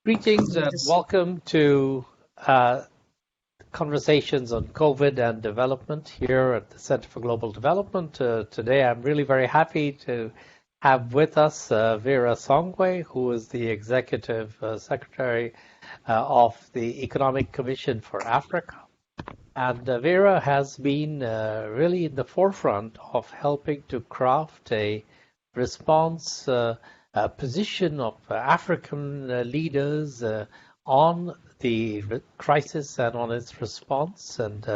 Greetings and welcome to conversations on COVID and development here at the Center for Global Development. Today I'm really very happy to have with us Vera Songwe, who is the Executive Secretary of the Economic Commission for Africa. And Vera has been really in the forefront of helping to craft a response position of African leaders on the crisis and on its response. And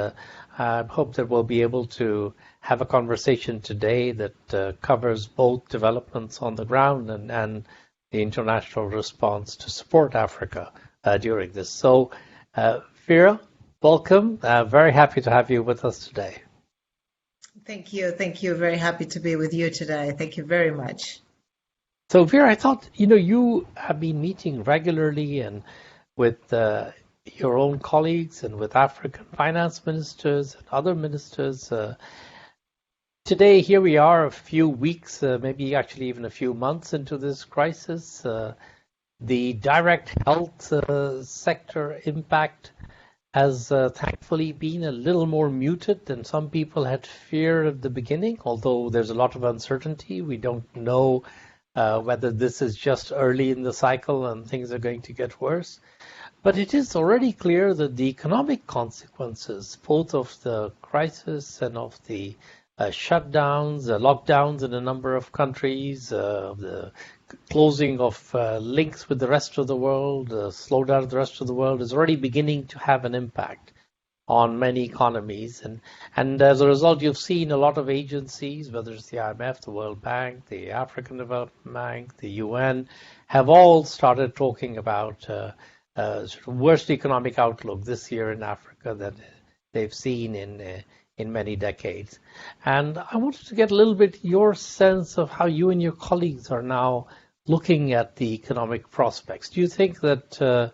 I hope that we'll be able to have a conversation today that covers both developments on the ground and the international response to support Africa during this. So, Vera, welcome. Very happy to have you with us today. Thank you. Thank you. Very happy to be with you today. Thank you very much. So, Vera, I thought, you have been meeting regularly and with your own colleagues and with African finance ministers and other ministers. Today, here we are a few weeks, maybe actually even a few months into this crisis. The direct health sector impact has thankfully been a little more muted than some people had feared at the beginning, although there's a lot of uncertainty. We don't know whether this is just early in the cycle and things are going to get worse. But it is already clear that the economic consequences, both of the crisis and of the shutdowns, lockdowns in a number of countries, the closing of links with the rest of the world, slowdown of the rest of the world is already beginning to have an impact on many economies. And as a result, you've seen a lot of agencies, whether it's the IMF, the World Bank, the African Development Bank, the UN, have all started talking about sort of worst economic outlook this year in Africa that they've seen in many decades. And I wanted to get a little bit your sense of how you and your colleagues are now looking at the economic prospects. Do you think that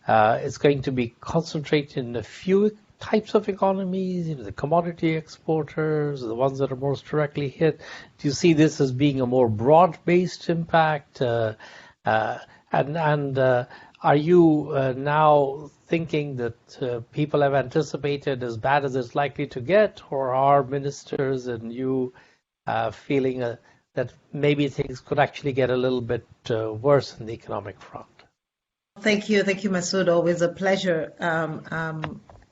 it's going to be concentrated in a few types of economies, the commodity exporters, the ones that are most directly hit? Do you see this as being a more broad-based impact? Are you now thinking that people have anticipated as bad as it's likely to get, or are ministers and you feeling that maybe things could actually get a little bit worse in the economic front? Thank you, Masood. Always a pleasure.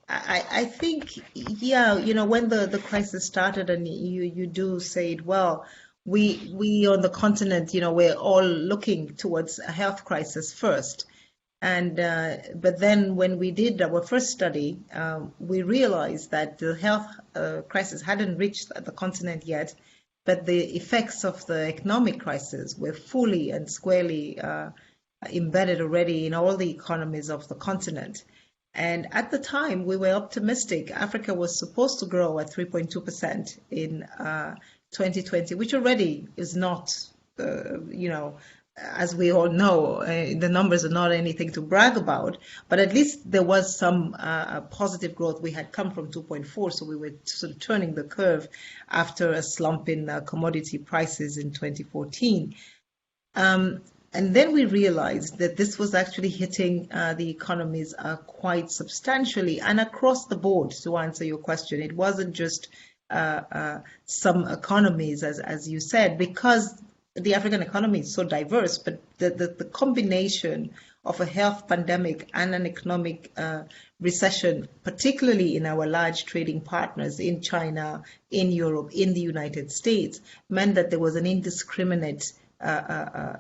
I think, when the crisis started, and you do say it well, we on the continent, we're all looking towards a health crisis first. And but then when we did our first study, we realized that the health crisis hadn't reached the continent yet, but the effects of the economic crisis were fully and squarely embedded already in all the economies of the continent. And at the time, we were optimistic. Africa was supposed to grow at 3.2% in 2020, which already is not, as we all know, the numbers are not anything to brag about, but at least there was some positive growth. We had come from 2.4, so we were sort of turning the curve after a slump in commodity prices in 2014. And then we realized that this was actually hitting the economies quite substantially and across the board, to answer your question. It wasn't just some economies, as you said, because the African economy is so diverse, but the combination of a health pandemic and an economic recession, particularly in our large trading partners in China, in Europe, in the United States, meant that there was an indiscriminate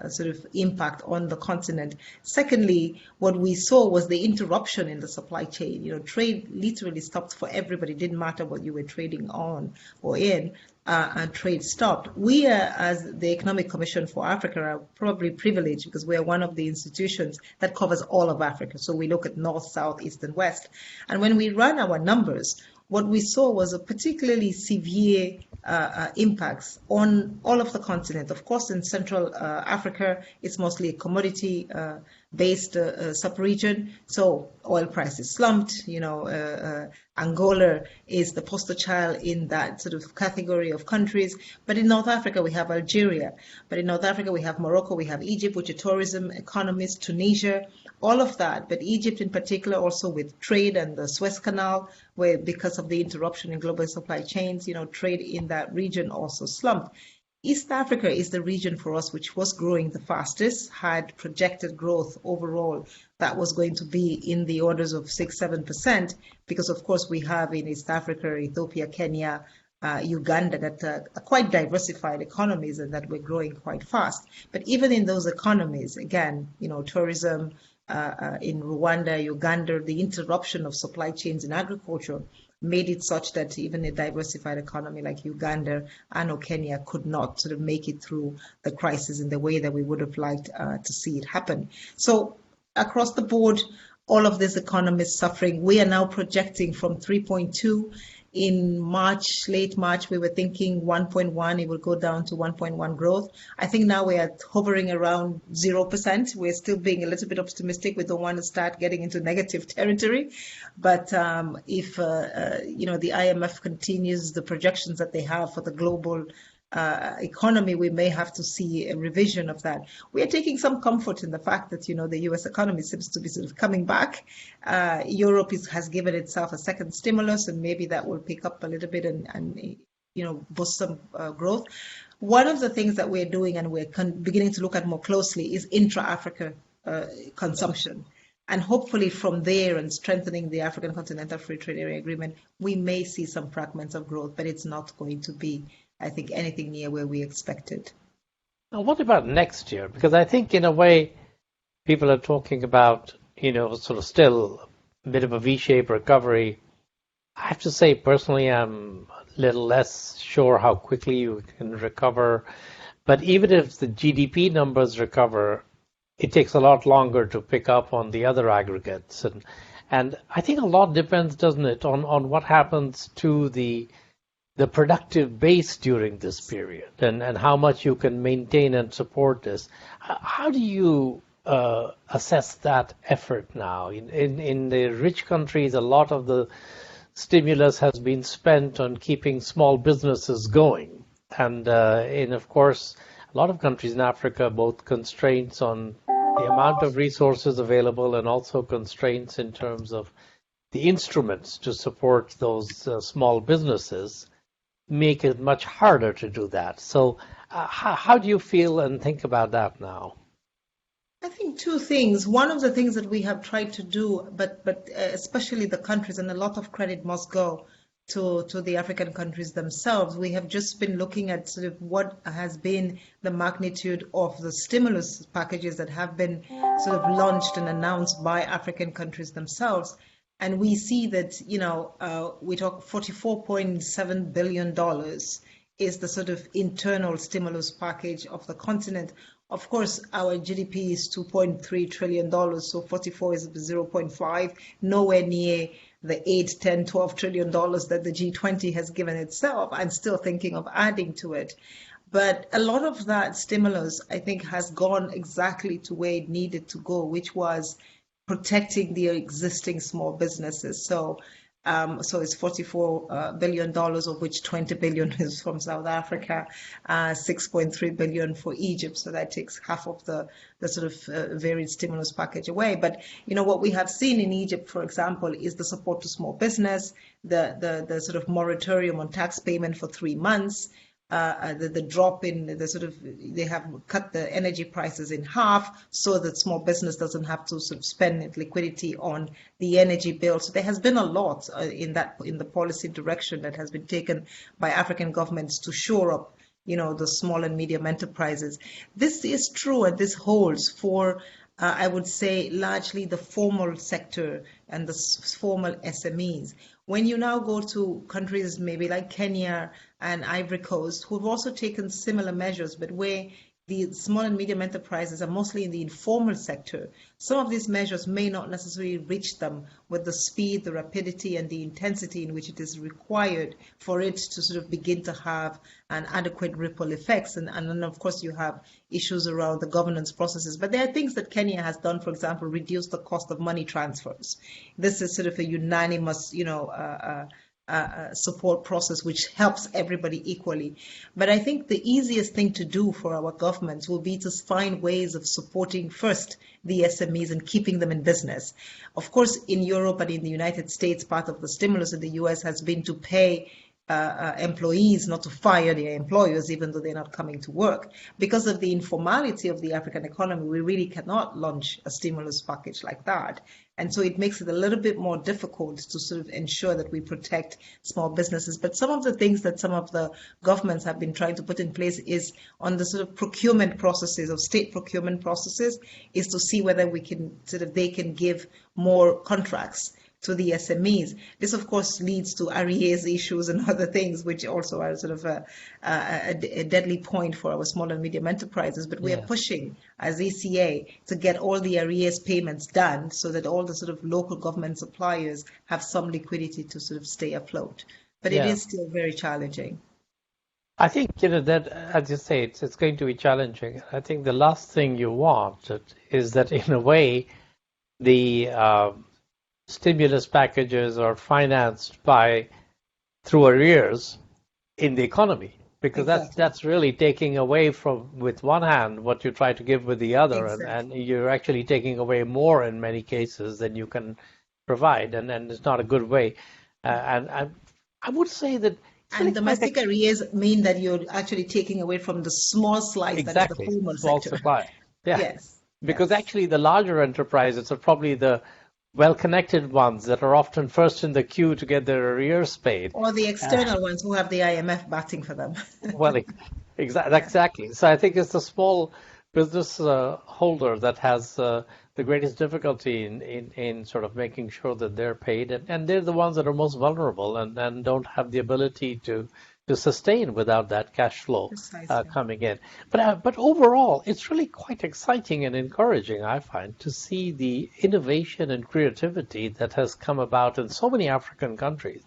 sort of impact on the continent. Secondly, what we saw was the interruption in the supply chain. Trade literally stopped for everybody. It didn't matter what you were trading on or in, and trade stopped. We, as the Economic Commission for Africa, are probably privileged because we are one of the institutions that covers all of Africa. So we look at North, South, East, and West. And when we run our numbers, what we saw was a particularly severe impacts on all of the continent. Of course, in Central Africa, it's mostly a commodity-based sub-region. So oil prices slumped, Angola is the poster child in that sort of category of countries. But in North Africa, we have Algeria. But in North Africa, we have Morocco, we have Egypt, which are tourism economies, Tunisia, all of that. But Egypt in particular, also with trade and the Suez Canal, where because of the interruption in global supply chains, trade in that region also slumped. East Africa is the region for us which was growing the fastest, had projected growth overall that was going to be in the orders of 6-7%, because of course we have in East Africa, Ethiopia, Kenya, Uganda, that are quite diversified economies and that we're growing quite fast. But even in those economies, again, tourism, in Rwanda, Uganda, the interruption of supply chains in agriculture made it such that even a diversified economy like Uganda and Kenya could not sort of make it through the crisis in the way that we would have liked to see it happen. So across the board, all of these economies suffering. We are now projecting from 3.2 in March, late March, we were thinking 1.1, it will go down to 1.1 growth. I think now we are hovering around 0%. We're still being a little bit optimistic. We don't want to start getting into negative territory. But if, the IMF continues the projections that they have for the global economy, we may have to see a revision of that. We are taking some comfort in the fact that, the US economy seems to be sort of coming back. Europe has given itself a second stimulus, and maybe that will pick up a little bit and boost some growth. One of the things that we're doing and we're beginning to look at more closely is intra-Africa consumption. And hopefully from there and strengthening the African Continental Free Trade Area Agreement, we may see some fragments of growth, but it's not going to be, I think, anything near where we expected. Now, what about next year? Because I think, in a way, people are talking about, sort of still a bit of a V-shaped recovery. I have to say, personally, I'm a little less sure how quickly you can recover. But even if the GDP numbers recover, it takes a lot longer to pick up on the other aggregates. And I think a lot depends, doesn't it, on what happens to the productive base during this period and how much you can maintain and support this. How do you assess that effort now? In the rich countries, a lot of the stimulus has been spent on keeping small businesses going. And of course, a lot of countries in Africa, both constraints on the amount of resources available and also constraints in terms of the instruments to support those small businesses, make it much harder to do that. So how do you feel and think about that now? I think two things. One of the things that we have tried to do, but especially the countries, and a lot of credit must go to the African countries themselves. We have just been looking at sort of what has been the magnitude of the stimulus packages that have been sort of launched and announced by African countries themselves. And we see that, we talk $44.7 billion is the sort of internal stimulus package of the continent. Of course, our GDP is $2.3 trillion, so 44 is 0.5, nowhere near the 8, 10, 12 trillion dollars that the G20 has given itself. I'm still thinking of adding to it. But a lot of that stimulus, I think, has gone exactly to where it needed to go, which was protecting the existing small businesses. So it's $44 billion, of which 20 billion is from South Africa, 6.3 billion for Egypt. So that takes half of the sort of varied stimulus package away. But what we have seen in Egypt, for example, is the support to small business, the sort of moratorium on tax payment for 3 months. The drop in the sort of, they have cut the energy prices in half so that small business doesn't have to sort of spend liquidity on the energy bill. So there has been a lot in the policy direction that has been taken by African governments to shore up, the small and medium enterprises. This is true, and this holds for, I would say, largely the formal sector and the formal SMEs. When you now go to countries maybe like Kenya and Ivory Coast, who've also taken similar measures, but where the small and medium enterprises are mostly in the informal sector, some of these measures may not necessarily reach them with the speed, the rapidity, and the intensity in which it is required for it to sort of begin to have an adequate ripple effects. And then, of course, you have issues around the governance processes. But there are things that Kenya has done, for example, reduce the cost of money transfers. This is sort of a unanimous, support process which helps everybody equally. But I think the easiest thing to do for our governments will be to find ways of supporting first the SMEs and keeping them in business. Of course, in Europe and in the United States, part of the stimulus in the US has been to pay employees not to fire their employers even though they're not coming to work. Because of the informality of the African economy, we really cannot launch a stimulus package like that. And so it makes it a little bit more difficult to sort of ensure that we protect small businesses. But some of the things that some of the governments have been trying to put in place is on the sort of procurement processes of state procurement processes is to see whether we can they can give more contracts to the SMEs. This, of course, leads to arrears issues and other things, which also are sort of a deadly point for our small and medium enterprises. But we are pushing as ECA to get all the arrears payments done so that all the sort of local government suppliers have some liquidity to sort of stay afloat. But it is still very challenging. I think, that, as you say, it's going to be challenging. I think the last thing you want is that, in a way, the stimulus packages are financed through arrears in the economy, because that's really taking away from, with one hand, what you try to give with the other, and you're actually taking away more in many cases than you can provide, and it's not a good way. And I would say that. And domestic arrears mean that you're actually taking away from the small slice that is the formal small sector. Supply. Yeah. Yes. Because actually the larger enterprises are probably the well-connected ones that are often first in the queue to get their arrears paid. Or the external ones who have the IMF batting for them. Well, exactly. So I think it's the small business holder that has the greatest difficulty in sort of making sure that they're paid. And they're the ones that are most vulnerable and don't have the ability to sustain without that cash flow coming in. But overall, it's really quite exciting and encouraging, I find, to see the innovation and creativity that has come about in so many African countries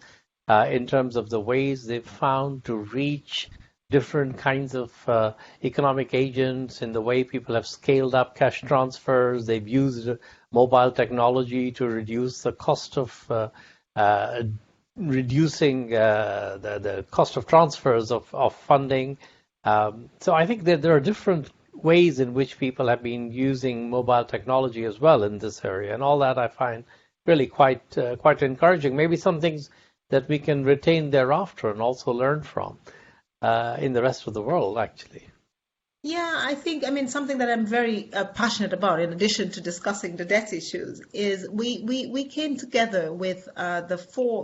in terms of the ways they've found to reach different kinds of economic agents, in the way people have scaled up cash transfers. They've used mobile technology to reduce the cost of reducing the cost of transfers of funding. So I think that there are different ways in which people have been using mobile technology as well in this area, and all that I find really quite encouraging. Maybe some things that we can retain thereafter and also learn from in the rest of the world, actually. Yeah, I think, something that I'm very passionate about, in addition to discussing the debt issues, is we came together with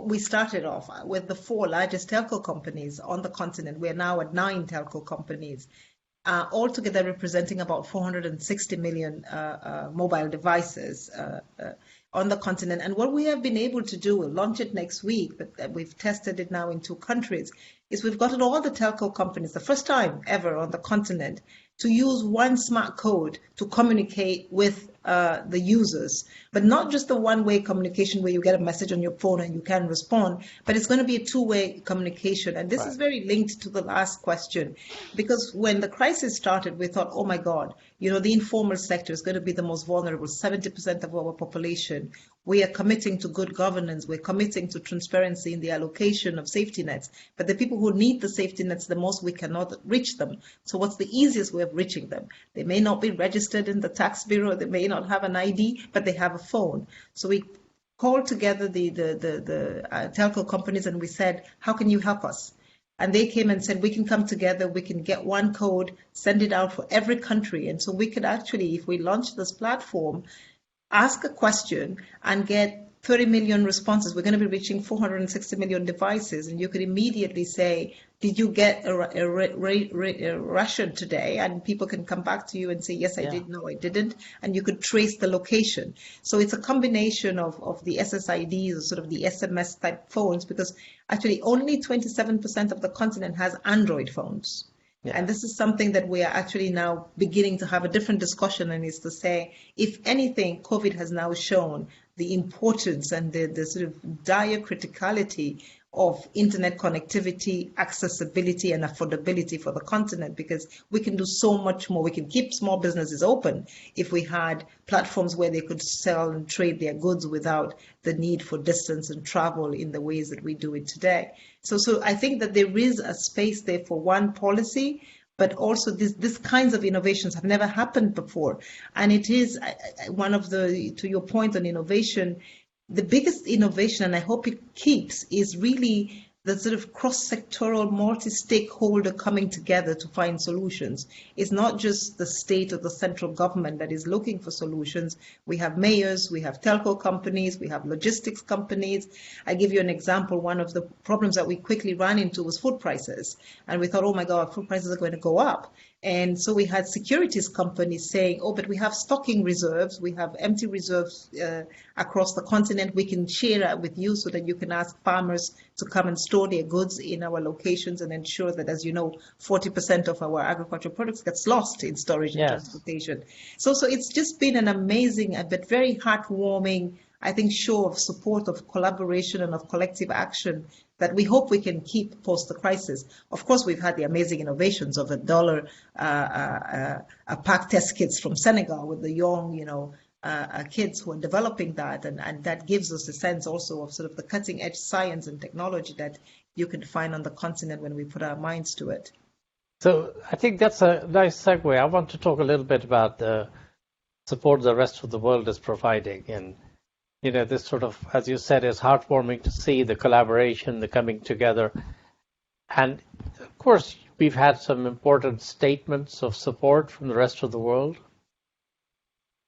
we started off with the 4 largest telco companies on the continent. We're now at 9 telco companies, all together representing about 460 million mobile devices on the continent. And what we have been able to do, we'll launch it next week, but we've tested it now in 2 countries, is we've gotten all the telco companies, the first time ever on the continent, to use one smart code to communicate with the users. But not just the one-way communication where you get a message on your phone and you can respond, but it's going to be a 2-way communication. And this is very linked to the last question, because when the crisis started, we thought, oh my God, the informal sector is going to be the most vulnerable, 70% of our population. We are committing to good governance. We're committing to transparency in the allocation of safety nets. But the people who need the safety nets the most, we cannot reach them. So what's the easiest way of reaching them? They may not be registered in the tax bureau. They may not have an ID, but they have a phone. So we called together the telco companies and we said, how can you help us? And they came and said, we can come together, we can get one code, send it out for every country. And so we could actually, if we launch this platform, ask a question and get 30 million responses. We're going to be reaching 460 million devices, and you could immediately say, did you get a ration today? And people can come back to you and say, yes, I did, no, I didn't. And you could trace the location. So it's a combination of the SSIDs, or sort of the SMS type phones, because actually only 27% of the continent has Android phones. Yeah. And this is something that we are actually now beginning to have a different discussion, and is to say, if anything, COVID has now shown the importance and the sort of dire criticality of internet connectivity, accessibility, and affordability for the continent, because we can do so much more. We can keep small businesses open if we had platforms where they could sell and trade their goods without the need for distance and travel in the ways that we do it today. So I think that there is a space there for one policy, but also this kinds of innovations have never happened before. And it is one of the, to your point on innovation, the biggest innovation, and I hope it keeps, is really the sort of cross-sectoral, multi-stakeholder coming together to find solutions. It's not just the state or the central government that is looking for solutions. We have mayors, we have telco companies, we have logistics companies. I give you an example. One of the problems that we quickly ran into was food prices. And we thought, oh my God, food prices are going to go up. And so we had securities companies saying, oh, but we have stocking reserves, we have empty reserves across the continent. We can share that with you so that you can ask farmers to come and store their goods in our locations and ensure that, as you know, 40% of our agricultural products gets lost in storage and transportation. So it's just been an amazing but very heartwarming, I think, show of support, of collaboration, and of collective action that we hope we can keep post the crisis. Of course, we've had the amazing innovations of $1 pack test kits from Senegal with the young, kids who are developing that, and that gives us a sense also of sort of the cutting edge science and technology that you can find on the continent when we put our minds to it. So I think that's a nice segue. I want to talk a little bit about the support the rest of the world is providing. And this sort of, as you said, is heartwarming to see the collaboration, the coming together. And of course, we've had some important statements of support from the rest of the world.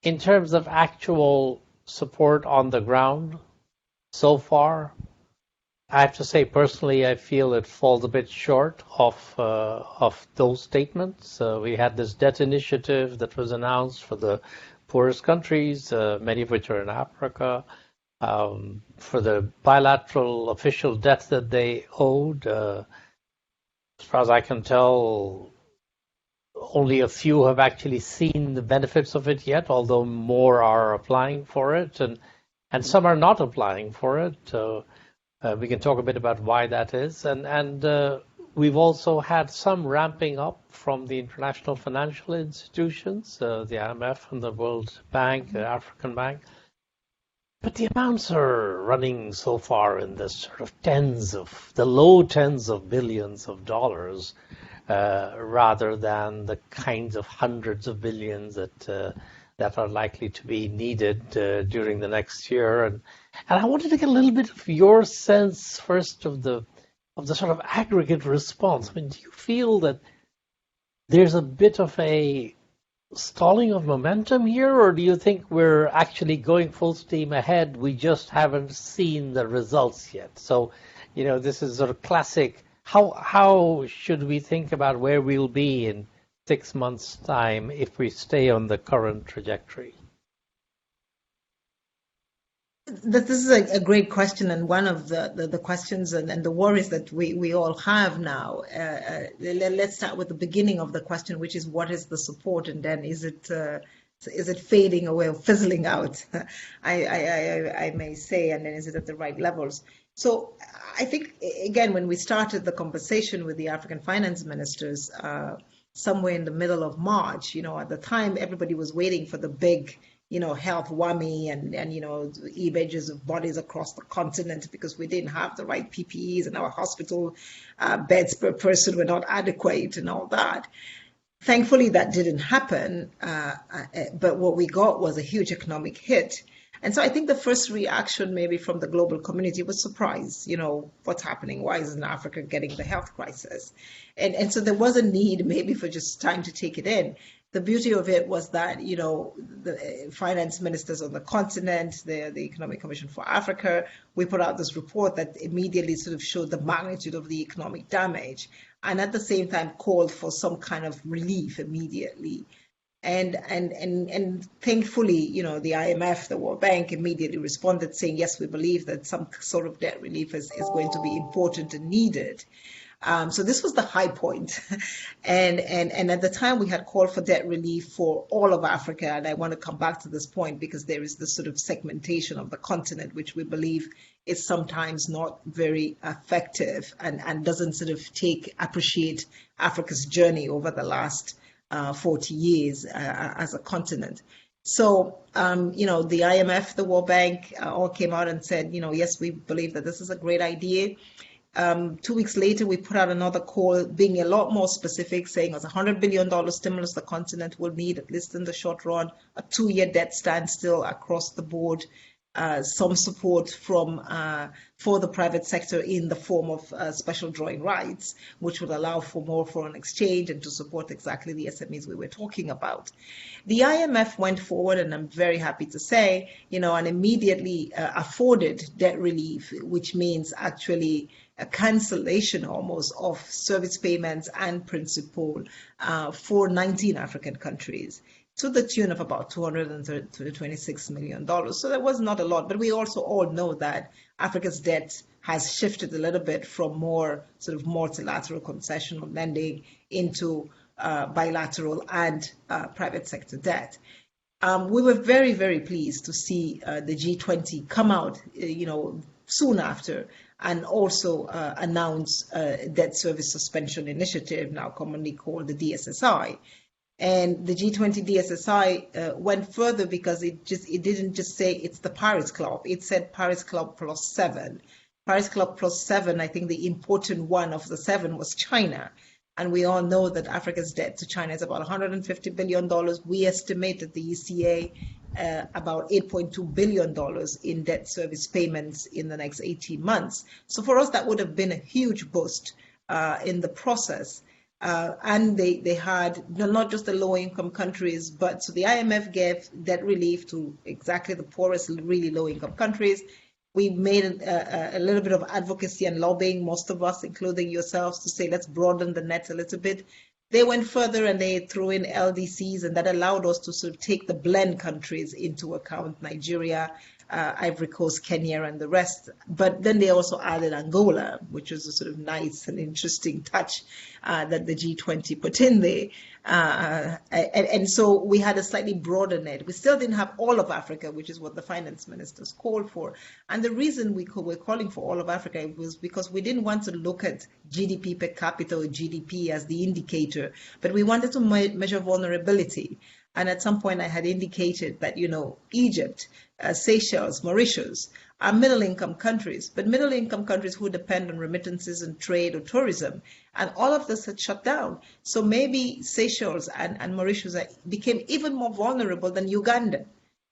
In terms of actual support on the ground so far, I have to say personally, I feel it falls a bit short of those statements. We had this debt initiative that was announced for the poorest countries, many of which are in Africa, for the bilateral official debt that they owed. As far as I can tell, only a few have actually seen the benefits of it yet, although more are applying for it, and some are not applying for it. We can talk a bit about why that is. And we've also had some ramping up from the international financial institutions, the IMF and the World Bank, the African Bank. But the amounts are running so far in the sort of the low tens of billions of dollars, rather than the kinds of hundreds of billions that are likely to be needed during the next year. And I wanted to get a little bit of your sense first of the sort of aggregate response. I mean, do you feel that there's a bit of a stalling of momentum here, or do you think we're actually going full steam ahead? We just haven't seen the results yet. So, this is sort of classic. How should we think about where we'll be in 6 months' time if we stay on the current trajectory? This is a great question, and one of the questions and the worries that we all have now. Let's start with the beginning of the question, which is, what is the support, and then is it fading away or fizzling out? I may say, and then is it at the right levels? So I think, again, when we started the conversation with the African finance ministers somewhere in the middle of March, at the time everybody was waiting for the big health whammy and images of bodies across the continent, because we didn't have the right PPEs and our hospital beds per person were not adequate and all that. Thankfully, that didn't happen, but what we got was a huge economic hit. And so I think the first reaction maybe from the global community was surprise. What's happening? Why isn't Africa getting the health crisis? And so there was a need maybe for just time to take it in. The beauty of it was that, the finance ministers on the continent, the Economic Commission for Africa, we put out this report that immediately sort of showed the magnitude of the economic damage, and at the same time called for some kind of relief immediately. And thankfully, the IMF, the World Bank immediately responded saying, yes, we believe that some sort of debt relief is going to be important and needed. So this was the high point. And at the time we had called for debt relief for all of Africa. And I want to come back to this point because there is this sort of segmentation of the continent, which we believe is sometimes not very effective and doesn't sort of appreciate Africa's journey over the last 40 years as a continent. So, the IMF, the World Bank all came out and said, yes, we believe that this is a great idea. 2 weeks later, we put out another call being a lot more specific, saying it's $100 billion stimulus the continent will need, at least in the short run, a 2-year debt standstill across the board, some support for the private sector in the form of special drawing rights, which would allow for more foreign exchange and to support exactly the SMEs we were talking about. The IMF went forward, and I'm very happy to say, and immediately afforded debt relief, which means actually a cancellation almost of service payments and principal for 19 African countries, to the tune of about $226 million. So that was not a lot, but we also all know that Africa's debt has shifted a little bit from more sort of multilateral concessional lending into bilateral and private sector debt. We were very, very pleased to see the G20 come out, soon after, and also announce a debt service suspension initiative, now commonly called the DSSI. And the G20 DSSI went further because it didn't just say it's the Paris Club. It said Paris Club plus 7. Paris Club plus 7, I think the important one of the 7 was China. And we all know that Africa's debt to China is about $150 billion. We estimate that the ECA about $8.2 billion in debt service payments in the next 18 months. So for us, that would have been a huge boost in the process. And they had not just the low-income countries, but so the IMF gave debt relief to exactly the poorest, really low-income countries. We made a little bit of advocacy and lobbying, most of us, including yourselves, to say let's broaden the net a little bit. They went further and they threw in LDCs, and that allowed us to sort of take the blend countries into account, Nigeria, Ivory Coast, Kenya, and the rest. But then they also added Angola, which was a sort of nice and interesting touch that the G20 put in there. And so we had a slightly broader net. We still didn't have all of Africa, which is what the finance ministers called for. And the reason we're calling for all of Africa was because we didn't want to look at GDP per capita or GDP as the indicator, but we wanted to measure vulnerability. And at some point I had indicated that, Egypt, Seychelles, Mauritius are middle-income countries, but middle-income countries who depend on remittances and trade or tourism. And all of this had shut down. So maybe Seychelles and Mauritius became even more vulnerable than Uganda.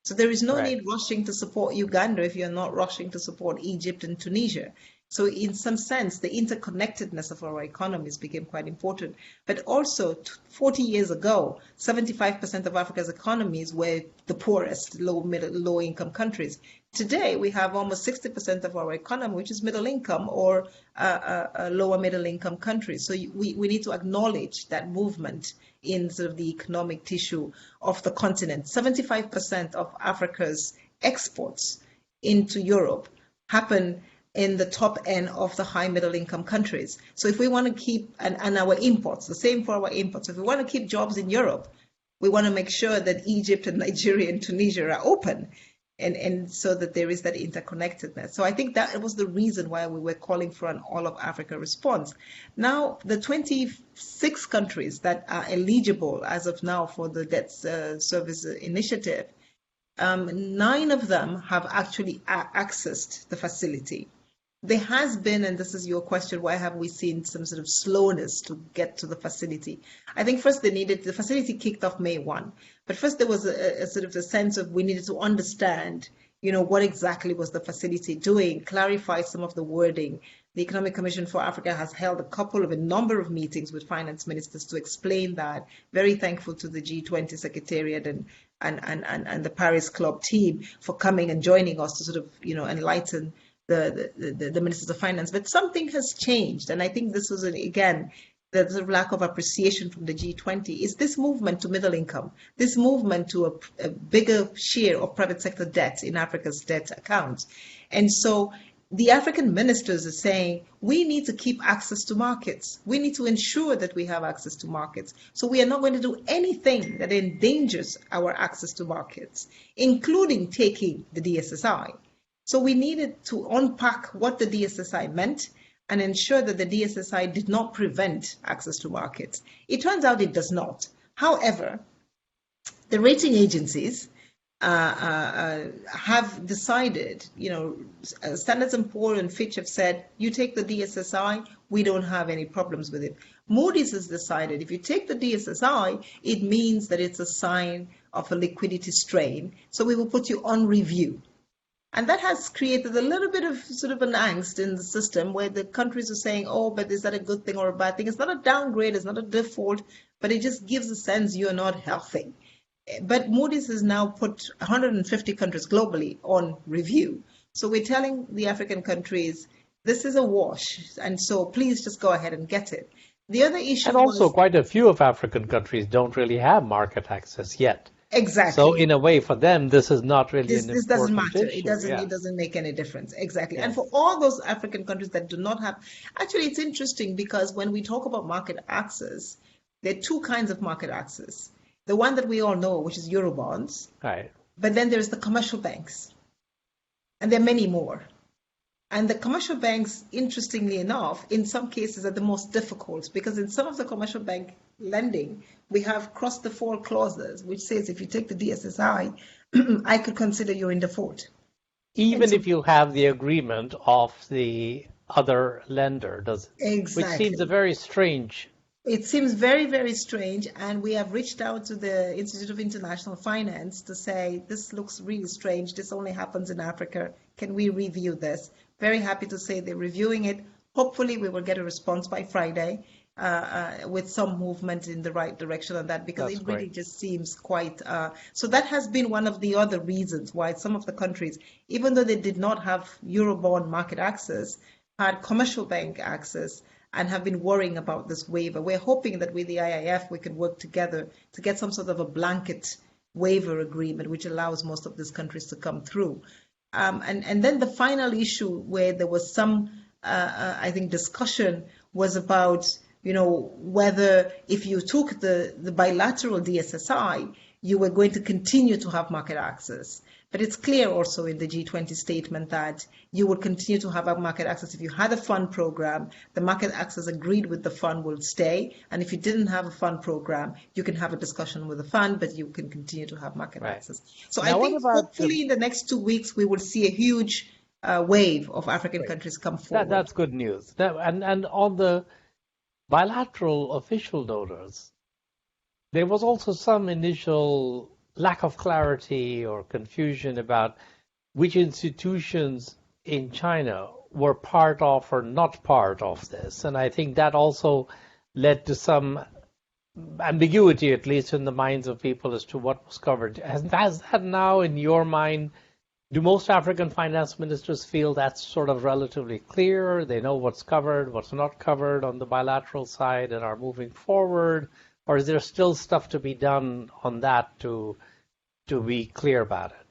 So there is no need rushing to support Uganda if you're not rushing to support Egypt and Tunisia. So in some sense, the interconnectedness of our economies became quite important. But also, 40 years ago, 75% of Africa's economies were the poorest, low-income countries. Today, we have almost 60% of our economy, which is middle income or lower middle income countries. So we need to acknowledge that movement in sort of the economic tissue of the continent. 75% of Africa's exports into Europe happen in the top end of the high middle income countries. So if we want to keep, and our imports, the same for our imports, if we want to keep jobs in Europe, we want to make sure that Egypt and Nigeria and Tunisia are open, and so that there is that interconnectedness. So I think that was the reason why we were calling for an all of Africa response. Now, the 26 countries that are eligible as of now for the debt service initiative, 9 of them have actually accessed the facility. There has been, and this is your question, why have we seen some sort of slowness to get to the facility? I think first the facility kicked off May 1, but first there was a sort of a sense of we needed to understand, what exactly was the facility doing, clarify some of the wording. The Economic Commission for Africa has held a number of meetings with finance ministers to explain that. Very thankful to the G20 Secretariat and the Paris Club team for coming and joining us to sort of, enlighten the ministers of finance. But something has changed, and I think this was again the sort of lack of appreciation from the G20 is this movement to middle income, this movement to a bigger share of private sector debt in Africa's debt accounts. And so the African ministers are saying we need to keep access to markets. We need to ensure that we have access to markets. So we are not going to do anything that endangers our access to markets, including taking the DSSI. So we needed to unpack what the DSSI meant and ensure that the DSSI did not prevent access to markets. It turns out it does not. However, the rating agencies have decided, Standards & Poor's and Fitch have said, you take the DSSI, we don't have any problems with it. Moody's has decided if you take the DSSI, it means that it's a sign of a liquidity strain, so we will put you on review. And that has created a little bit of sort of an angst in the system where the countries are saying, oh, but is that a good thing or a bad thing? It's not a downgrade, it's not a default, but it just gives a sense you're not healthy. But Moody's has now put 150 countries globally on review. So we're telling the African countries, this is a wash, and so please just go ahead and get it. The other issue and also quite a few of African countries don't really have market access yet. Exactly. So in a way, for them, this is not really an important issue. This doesn't matter. Issue. It doesn't make any difference. Exactly. Yes. And for all those African countries that do not have, actually, it's interesting because when we talk about market access, there are two kinds of market access. The one that we all know, which is Eurobonds. Right. But then there's the commercial banks. And there are many more. And the commercial banks, interestingly enough, in some cases are the most difficult because in some of the commercial bank lending, we have cross default clauses, which says if you take the DSSI, I could consider you in default. Even if you have the agreement of the other lender, exactly. Which seems a very strange. It seems very, very strange, and we have reached out to the Institute of International Finance to say, this looks really strange, this only happens in Africa, can we review this? Very happy to say they're reviewing it. Hopefully we will get a response by Friday with some movement in the right direction on that, because it really just seems quite... so that has been one of the other reasons why some of the countries, even though they did not have Eurobond market access, had commercial bank access, and have been worrying about this waiver. We're hoping that with the IIF we can work together to get some sort of a blanket waiver agreement which allows most of these countries to come through. And then the final issue where there was some, I think, discussion was about, whether if you took the bilateral DSSI, you were going to continue to have market access. But it's clear also in the G20 statement that you will continue to have market access. If you had a fund program, the market access agreed with the fund will stay. And if you didn't have a fund program, you can have a discussion with the fund, but you can continue to have market access. So now I think hopefully in the next 2 weeks, we will see a huge wave of African countries come forward. That's good news. And on the bilateral official donors, there was also some initial lack of clarity or confusion about which institutions in China were part of or not part of this. And I think that also led to some ambiguity, at least in the minds of people, as to what was covered. Has that now, in your mind, do most African finance ministers feel that's sort of relatively clear? They know what's covered, what's not covered on the bilateral side and are moving forward? Or is there still stuff to be done on that to be clear about it?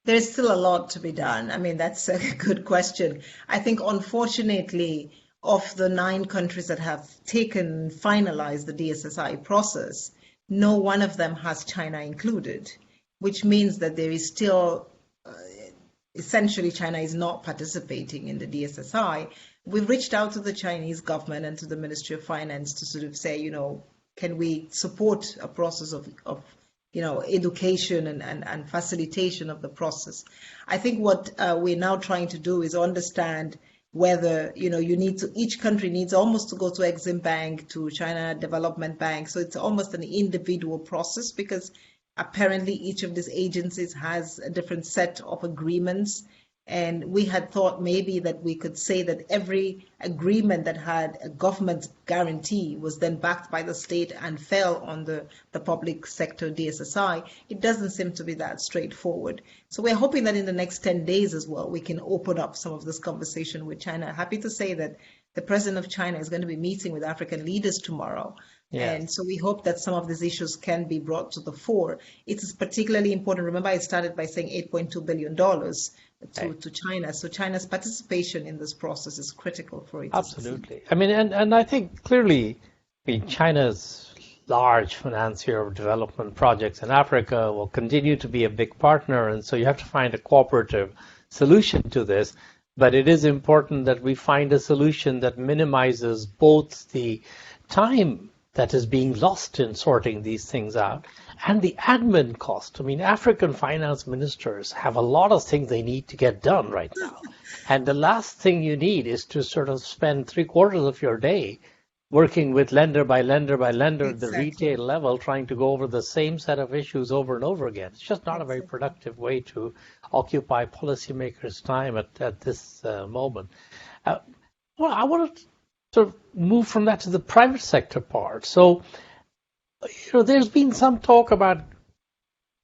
There's still a lot to be done. I mean, that's a good question. I think, unfortunately, of the 9 countries that have finalized the DSSI process, no one of them has China included, which means that there is still, essentially, China is not participating in the DSSI. We've reached out to the Chinese government and to the Ministry of Finance to sort of say, can we support a process of education and facilitation of the process. I think what we're now trying to do is understand whether, each country needs almost to go to Exim Bank, to China Development Bank. So it's almost an individual process because apparently each of these agencies has a different set of agreements. And we had thought maybe that we could say that every agreement that had a government guarantee was then backed by the state and fell on the public sector DSSI. It doesn't seem to be that straightforward. So we're hoping that in the next 10 days as well, we can open up some of this conversation with China. Happy to say that the president of China is going to be meeting with African leaders tomorrow And Yes. so we hope that some of these issues can be brought to the fore. It is particularly important. Remember, I started by saying $8.2 billion Right. to China. So China's participation in this process is critical for it to succeed. Absolutely. I mean, and I think clearly, I mean, China's large financier of development projects in Africa will continue to be a big partner, and so you have to find a cooperative solution to this. But it is important that we find a solution that minimizes both the time that is being lost in sorting these things out and the admin cost. I mean, African finance ministers have a lot of things they need to get done right now. And the last thing you need is to sort of spend three-quarters of your day working with lender by lender by lender at the Exactly. retail level, trying to go over the same set of issues over and over again. It's just not a very Exactly. productive way to occupy policymakers' time at this moment. Uh, well, I want to sort of move from that to the private sector part. So, there's been some talk about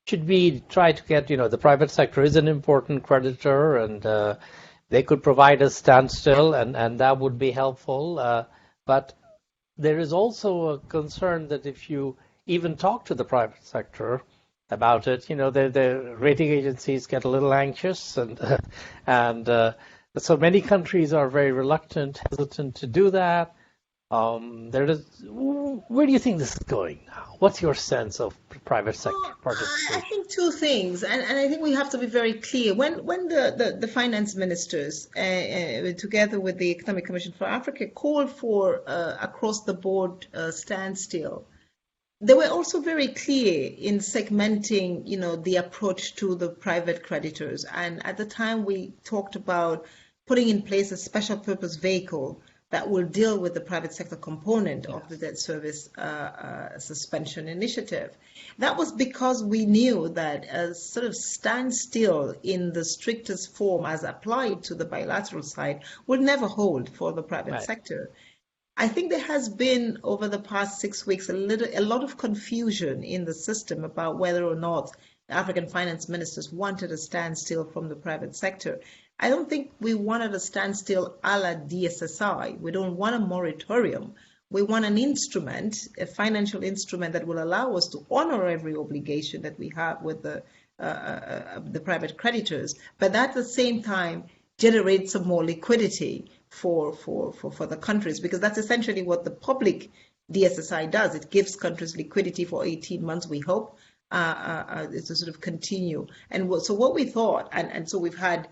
should we try to get, the private sector is an important creditor and they could provide a standstill and that would be helpful. But there is also a concern that if you even talk to the private sector about it, the rating agencies get a little anxious and so many countries are very reluctant, hesitant to do that. Where do you think this is going now? What's your sense of private sector Well, I participation? think two things, and I think we have to be very clear. When the finance ministers, together with the Economic Commission for Africa, called for across the board standstill, they were also very clear in segmenting, the approach to the private creditors. And at the time, we talked about putting in place a special purpose vehicle that will deal with the private sector component of the Yes. debt service suspension initiative. That was because we knew that a sort of standstill in the strictest form as applied to the bilateral side would never hold for the private Right. sector. I think there has been over the past 6 weeks a lot of confusion in the system about whether or not the African finance ministers wanted a standstill from the private sector. I don't think we wanted a standstill a la DSSI. We don't want a moratorium. We want an instrument, a financial instrument that will allow us to honor every obligation that we have with the private creditors, but at the same time generate some more liquidity for the countries, because that's essentially what the public DSSI does. It gives countries liquidity for 18 months, we hope, to sort of continue. And so what we thought, and so we've had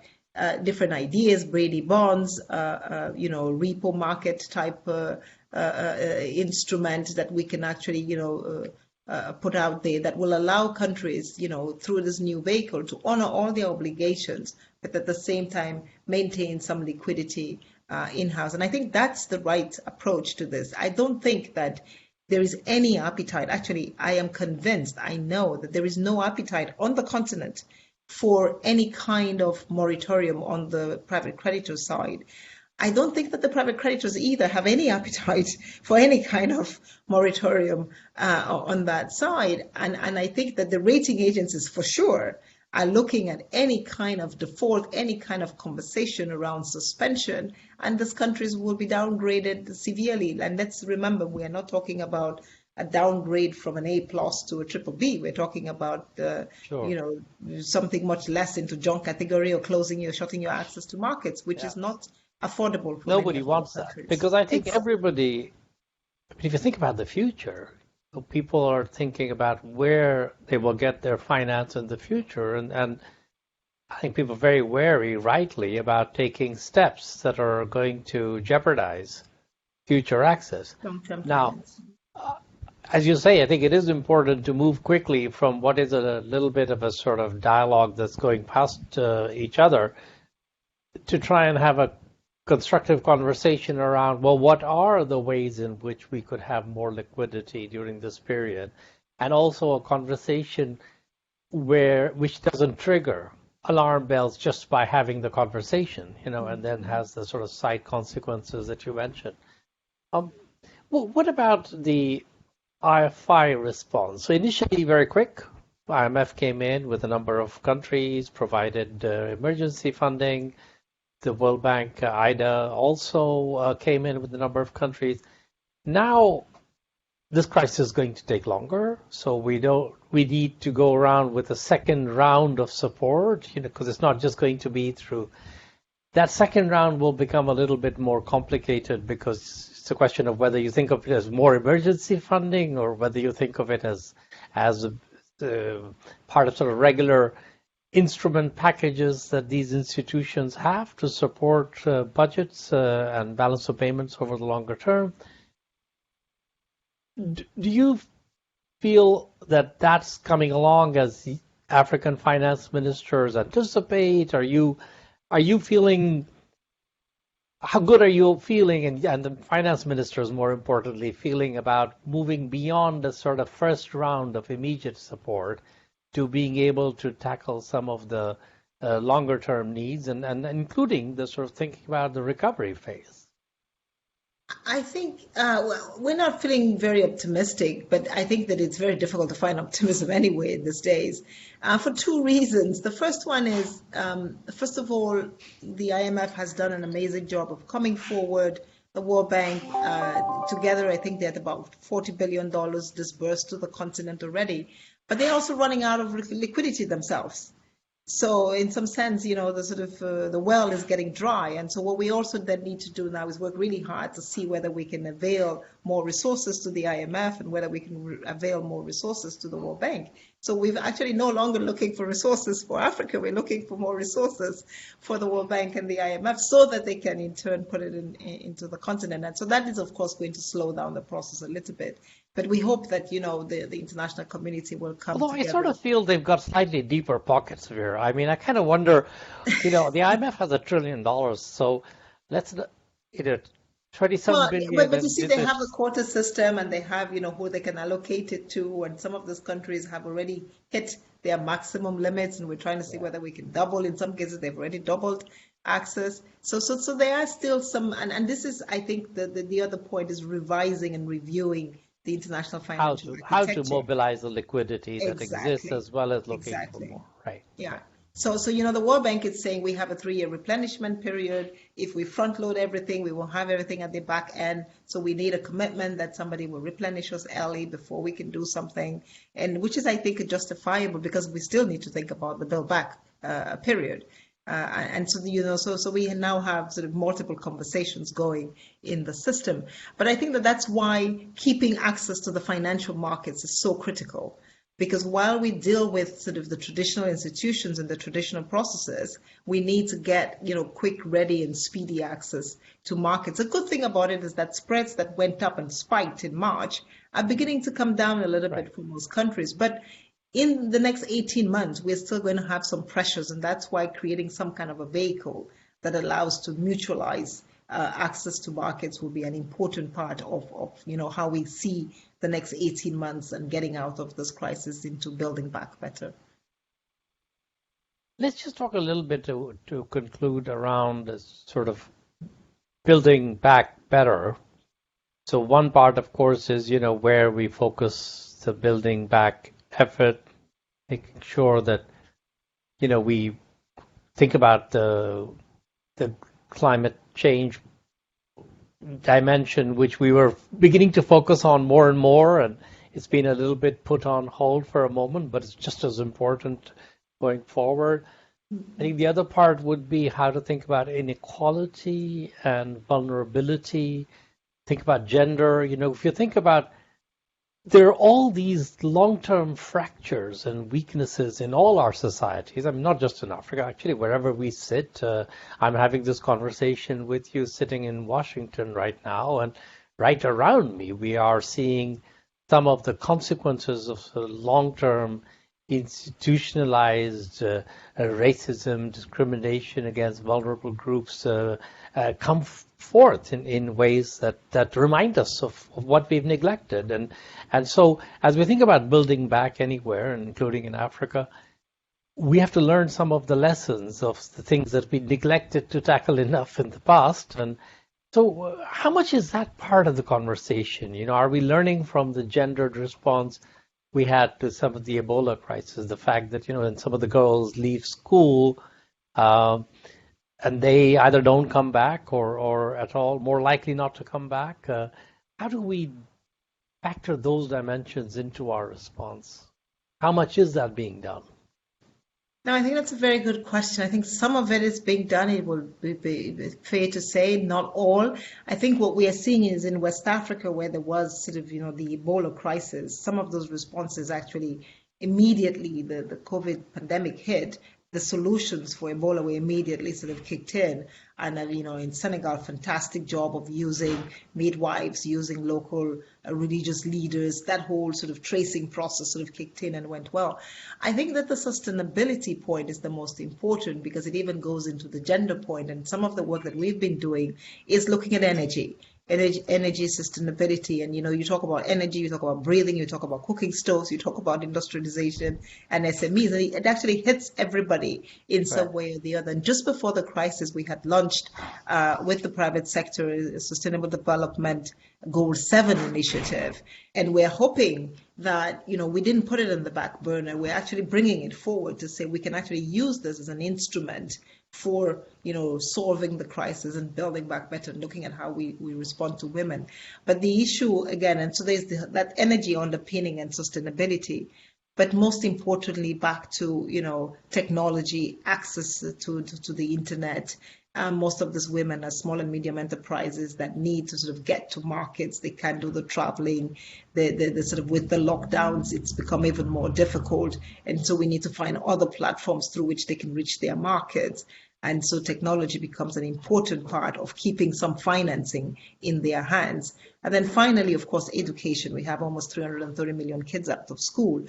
different ideas, Brady bonds, repo market type instrument that we can actually, put out there that will allow countries, through this new vehicle to honor all their obligations, but at the same time maintain some liquidity in-house. And I think that's the right approach to this. I don't think that there is any appetite. Actually, I am convinced, I know that there is no appetite on the continent for any kind of moratorium on the private creditor side. I don't think that the private creditors either have any appetite for any kind of moratorium on that side. And I think that the rating agencies for sure are looking at any kind of default, any kind of conversation around suspension, and these countries will be downgraded severely. And let's remember, we are not talking about a downgrade from an A plus to a triple B. We're talking about, Sure. something much less into junk category or shutting your access to markets, which is Yes. not affordable for many Nobody of our wants that countries. because I think Exactly. everybody, I mean, if you think about the future, people are thinking about where they will get their finance in the future, and I think people are very wary, rightly, about taking steps that are going to jeopardize future access. Long-term Now, finance. as you say, I think it is important to move quickly from what is a little bit of a sort of dialogue that's going past each other to try and have a constructive conversation around, well, what are the ways in which we could have more liquidity during this period? And also a conversation which doesn't trigger alarm bells just by having the conversation, and then has the sort of side consequences that you mentioned. Um, well, what about the IFI response? So initially very quick. IMF came in with a number of countries, provided emergency funding. The World Bank, IDA, also came in with a number of countries. Now, this crisis is going to take longer, so we need to go around with a second round of support, because it's not just going to be through that second round will become a little bit more complicated because it's a question of whether you think of it as more emergency funding or whether you think of it as part of sort of regular instrument packages that these institutions have to support budgets and balance of payments over the longer term. Do you feel that that's coming along as the African finance ministers anticipate? Are you feeling, how good are you feeling, and the finance ministers, more importantly, feeling about moving beyond the sort of first round of immediate support to being able to tackle some of the longer term needs and including the sort of thinking about the recovery phase? I think well, we're not feeling very optimistic, but I think that it's very difficult to find optimism anyway in these days for two reasons. The first one is, first of all, the IMF has done an amazing job of coming forward. The World Bank, together, I think they had about $40 billion disbursed to the continent already, but they're also running out of liquidity themselves. So in some sense, the sort of the well is getting dry. And so what we also then need to do now is work really hard to see whether we can avail more resources to the IMF and whether we can avail more resources to the World Bank. So we're actually no longer looking for resources for Africa. We're looking for more resources for the World Bank and the IMF so that they can in turn put it into the continent. And so that is, of course, going to slow down the process a little bit. But we hope that, the international community will come Although together. I sort of feel they've got slightly deeper pockets, Vera. I mean, I kind of wonder, the IMF has $1 trillion, so let's, 27 billion. But you see, they have a quota system and they have, who they can allocate it to. And some of those countries have already hit their maximum limits. And we're trying to see whether we can double. In some cases, they've already doubled access. So there are still some, and this is, I think, the other point is revising and reviewing the international financial how to mobilize the liquidity that exists as well as looking for more. Right. Yeah. So the World Bank is saying we have a 3-year replenishment period. If we front load everything, we won't have everything at the back end. So we need a commitment that somebody will replenish us early before we can do something, and which is, I think, justifiable because we still need to think about the build back period. And so, so we now have sort of multiple conversations going in the system. But I think that's why keeping access to the financial markets is so critical. Because while we deal with sort of the traditional institutions and the traditional processes, we need to get, quick, ready, and speedy access to markets. A good thing about it is that spreads that went up and spiked in March are beginning to come down a little bit for most countries. But in the next 18 months, we're still going to have some pressures, and that's why creating some kind of a vehicle that allows to mutualize access to markets will be an important part of how we see the next 18 months and getting out of this crisis into building back better. Let's just talk a little bit to conclude around this sort of building back better. So one part, of course, is, where we focus the building back effort, making sure that, we think about the climate change dimension, which we were beginning to focus on more and more, and it's been a little bit put on hold for a moment, but it's just as important going forward. I think the other part would be how to think about inequality and vulnerability, think about gender. If you think about, there are all these long-term fractures and weaknesses in all our societies. I mean, not just in Africa, actually, wherever we sit. I'm having this conversation with you sitting in Washington right now, and right around me, we are seeing some of the consequences of long-term institutionalized racism, discrimination against vulnerable groups come forth in ways that remind us of what we've neglected. And so as we think about building back anywhere, including in Africa, we have to learn some of the lessons of the things that we neglected to tackle enough in the past. And so how much is that part of the conversation? Are we learning from the gendered response we had to some of the Ebola crisis, the fact that, when some of the girls leave school and they either don't come back or at all, more likely not to come back, how do we factor those dimensions into our response? How much is that being done? No, I think that's a very good question. I think some of it is being done. It will be fair to say, not all. I think what we are seeing is in West Africa, where there was sort of, the Ebola crisis, some of those responses actually immediately the COVID pandemic hit, the solutions for Ebola were immediately sort of kicked in. And, in Senegal, fantastic job of using midwives, using local religious leaders. That whole sort of tracing process sort of kicked in and went well. I think that the sustainability point is the most important because it even goes into the gender point. And some of the work that we've been doing is looking at energy sustainability. And you talk about energy, you talk about breathing, you talk about cooking stoves, you talk about industrialization and SMEs, and it actually hits everybody in some way or the other. And just before the crisis, we had launched with the private sector a Sustainable Development Goal 7 initiative, and we're hoping that we didn't put it in the back burner. We're actually bringing it forward to say we can actually use this as an instrument for solving the crisis and building back better, and looking at how we respond to women. But the issue again, and so there's that energy underpinning and sustainability, but most importantly back to technology, access to the internet. Most of these women are small and medium enterprises that need to sort of get to markets. They can't do the traveling. The sort of with the lockdowns, it's become even more difficult. And so we need to find other platforms through which they can reach their markets. And so technology becomes an important part of keeping some financing in their hands. And then finally, of course, education. We have almost 330 million kids out of school.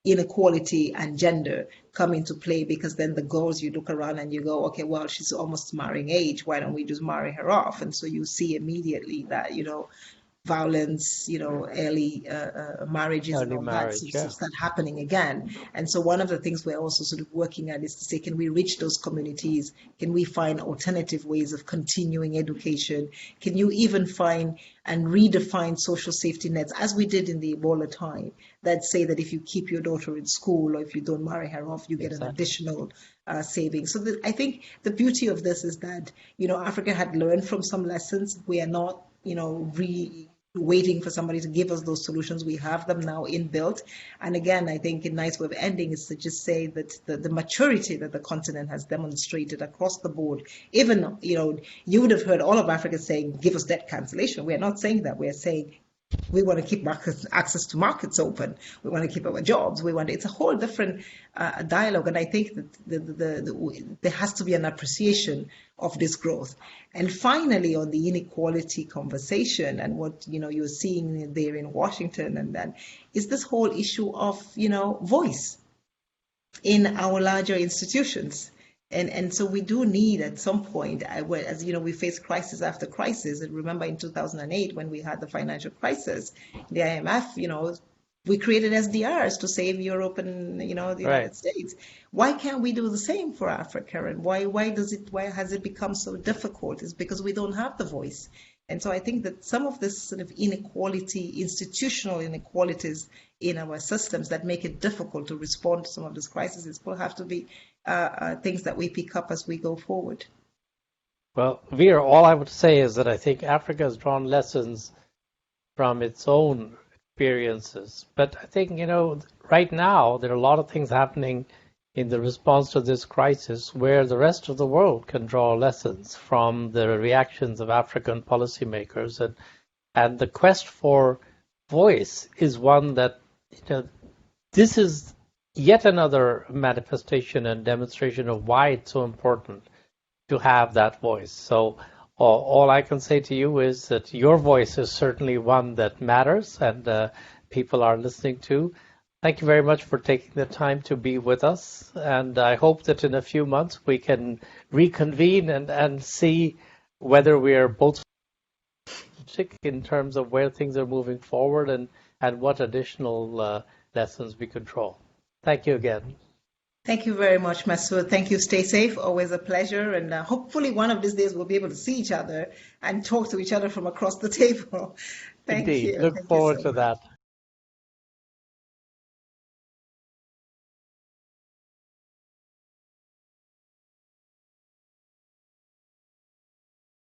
Inequality and gender come into play because then the girls, you look around and you go, okay, well, she's almost marrying age. Why don't we just marry her off? And so you see immediately that, violence, early marriages and all that start happening again. And so one of the things we're also sort of working at is to say, can we reach those communities? Can we find alternative ways of continuing education? Can you even find and redefine social safety nets, as we did in the Ebola time, that say that if you keep your daughter in school or if you don't marry her off, you get an additional savings. So I think the beauty of this is that, Africa had learned from some lessons. We are not, waiting for somebody to give us those solutions. We have them now inbuilt. And again, I think a nice way of ending is to just say that the maturity that the continent has demonstrated across the board, even, you would have heard all of Africa saying, give us debt cancellation. We're not saying that. We're saying, we want to keep access to markets open. We want to keep our jobs. It's a whole different dialogue. And I think that there has to be an appreciation of this growth. And finally, on the inequality conversation and what, you're seeing there in Washington, and then is this whole issue of, voice in our larger institutions. And so we do need at some point, as we face crisis after crisis. And remember in 2008 when we had the financial crisis, the IMF, we created SDRs to save Europe and the United States. Why can't we do the same for Africa? And why has it become so difficult? It's because we don't have the voice. And so I think that some of this sort of inequality, institutional inequalities in our systems that make it difficult to respond to some of these crises will have to be things that we pick up as we go forward. Well, Vera, all I would say is that I think Africa has drawn lessons from its own experiences. But I think, right now there are a lot of things happening in the response to this crisis where the rest of the world can draw lessons from the reactions of African policymakers. And the quest for voice is one that, this is yet another manifestation and demonstration of why it's so important to have that voice. So all I can say to you is that your voice is certainly one that matters and people are listening to. Thank you very much for taking the time to be with us. And I hope that in a few months we can reconvene and see whether we are both in terms of where things are moving forward and what additional lessons we can draw. Thank you again. Thank you very much, Masood. Thank you. Stay safe. Always a pleasure. And hopefully one of these days we'll be able to see each other and talk to each other from across the table. Thank Indeed. you. Look forward to that.